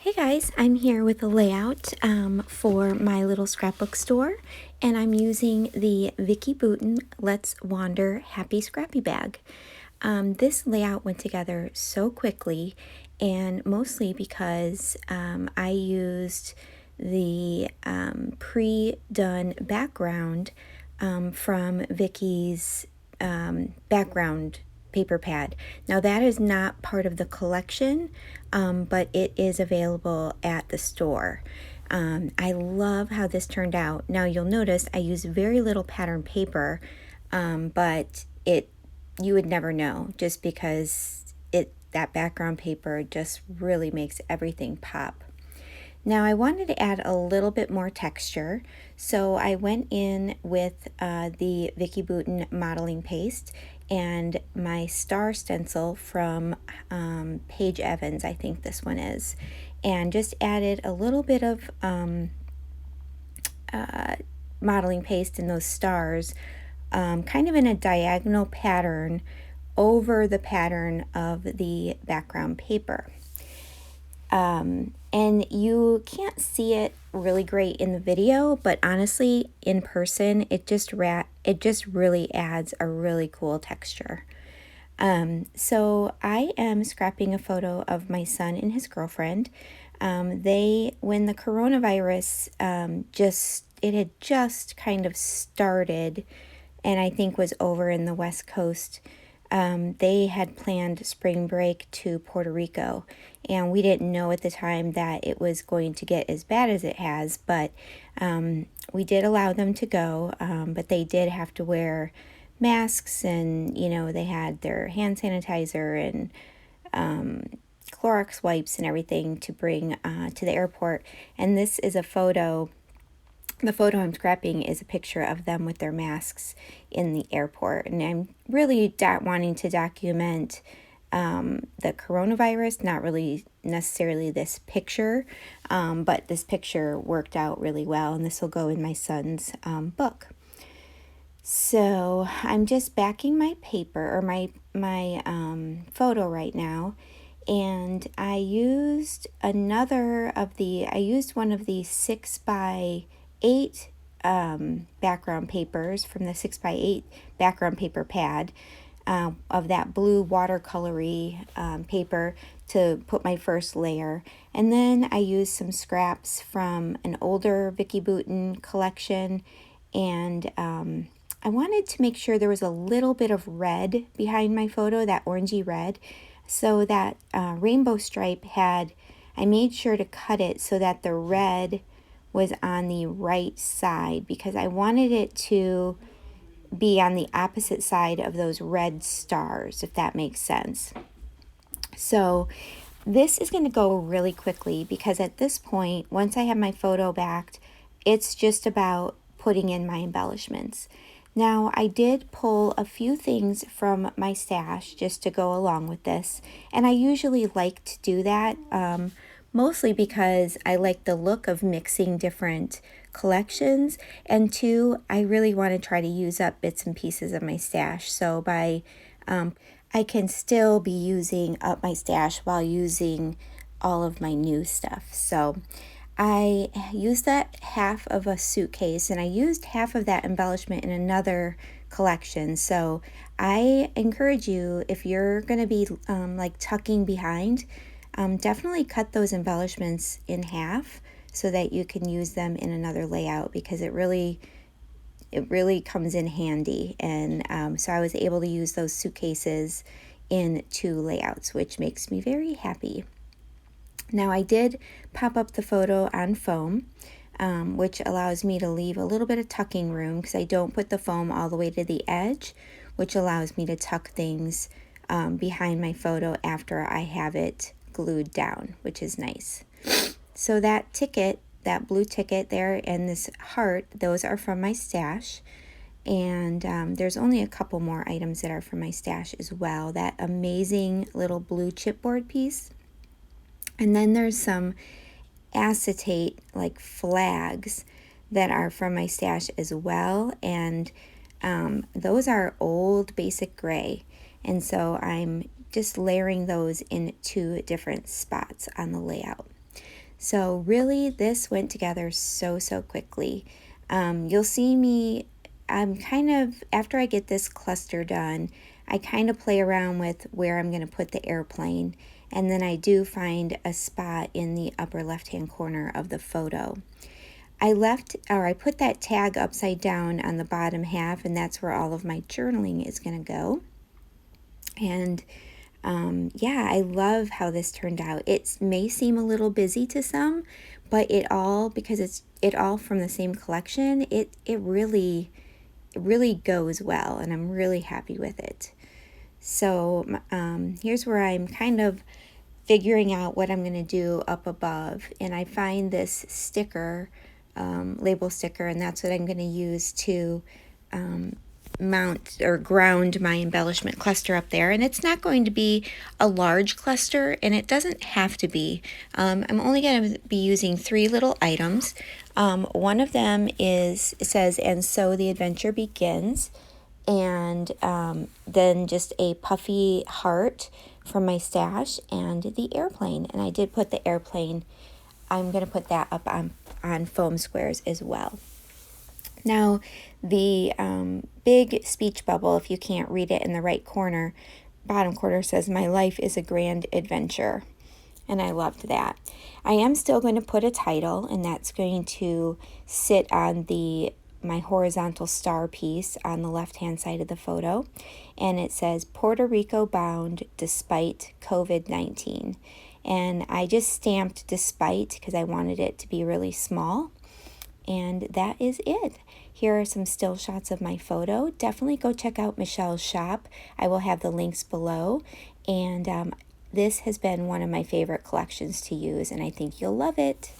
Hey guys, I'm here with a layout for my little scrapbook store, and I'm using the Vicki Boutin Let's Wander Happy Scrappy Bag. This layout went together so quickly, and mostly because I used the pre-done background from Vicki's background paper pad. Now that is not part of the collection, but it is available at the store. I love how this turned out. Now you'll notice I use very little pattern paper, but you would never know just because that background paper just really makes everything pop. Now I wanted to add a little bit more texture, so I went in with the Vicki Boutin modeling paste and my star stencil from Paige Evans, I think this one is, and just added a little bit of modeling paste in those stars, kind of in a diagonal pattern over the pattern of the background paper. And you can't see it really great in the video, but honestly, in person, it just really adds a really cool texture. So I am scrapping a photo of my son and his girlfriend. When the coronavirus it had just kind of started, and I think was over in the West Coast. They had planned spring break to Puerto Rico, and we didn't know at the time that it was going to get as bad as it has, but we did allow them to go, but they did have to wear masks, and they had their hand sanitizer and Clorox wipes and everything to bring to the airport. And this is a photo. The photo I'm scrapping is a picture of them with their masks in the airport. And I'm really wanting to document the coronavirus, not really necessarily this picture, but this picture worked out really well, and this will go in my son's book. So I'm just backing my paper, or my photo right now, and I used one of the 6x8 background papers from the 6x8 background paper pad, of that blue watercolory paper to put my first layer. And then I used some scraps from an older Vicki Boutin collection, and I wanted to make sure there was a little bit of red behind my photo, that orangey red. So that rainbow stripe I made sure to cut it so that the red was on the right side, because I wanted it to be on the opposite side of those red stars, if that makes sense. So this is going to go really quickly, because at this point, once I have my photo backed, it's just about putting in my embellishments. Now, I did pull a few things from my stash just to go along with this, and I usually like to do that, mostly because I like the look of mixing different collections, and two, I really want to try to use up bits and pieces of my stash, so I can still be using up my stash while using all of my new stuff. So I used that half of a suitcase, and I used half of that embellishment in another collection. So I encourage you, if you're going to be like tucking behind, definitely cut those embellishments in half so that you can use them in another layout, because it really comes in handy. And so I was able to use those suitcases in 2 layouts, which makes me very happy. Now I did pop up the photo on foam, which allows me to leave a little bit of tucking room, because I don't put the foam all the way to the edge, which allows me to tuck things behind my photo after I have it glued down, which is nice. So that blue ticket there and this heart, those are from my stash. And there's only a couple more items that are from my stash as well. That amazing little blue chipboard piece. And then there's some acetate like flags that are from my stash as well. And those are old basic gray. And so I'm just layering those in 2 different spots on the layout. So really, this went together so quickly. You'll see me, I'm kind of, after I get this cluster done, I kind of play around with where I'm going to put the airplane, and then I do find a spot in the upper left-hand corner of the photo. I put that tag upside down on the bottom half, and that's where all of my journaling is going to go. And yeah, I love how this turned out. It may seem a little busy to some, but because it's all from the same collection, it really goes well, and I'm really happy with it. So here's where I'm kind of figuring out what I'm going to do up above, and I find this sticker, label sticker, and that's what I'm going to use to mount or ground my embellishment cluster up there. And it's not going to be a large cluster, and it doesn't have to be. I'm only going to be using 3 little items. One of them it says, "And so the adventure begins," and then just a puffy heart from my stash and the airplane. And I did put the airplane, I'm going to put that up on foam squares as well. Now, the big speech bubble, if you can't read it in the right corner, bottom corner, says, "My life is a grand adventure." And I loved that. I am still going to put a title, and that's going to sit on my horizontal star piece on the left-hand side of the photo. And it says, "Puerto Rico bound despite COVID-19. And I just stamped "despite" because I wanted it to be really small. And that is it. Here are some still shots of my photo. Definitely go check out Michelle's shop. I will have the links below. And this has been one of my favorite collections to use, and I think you'll love it.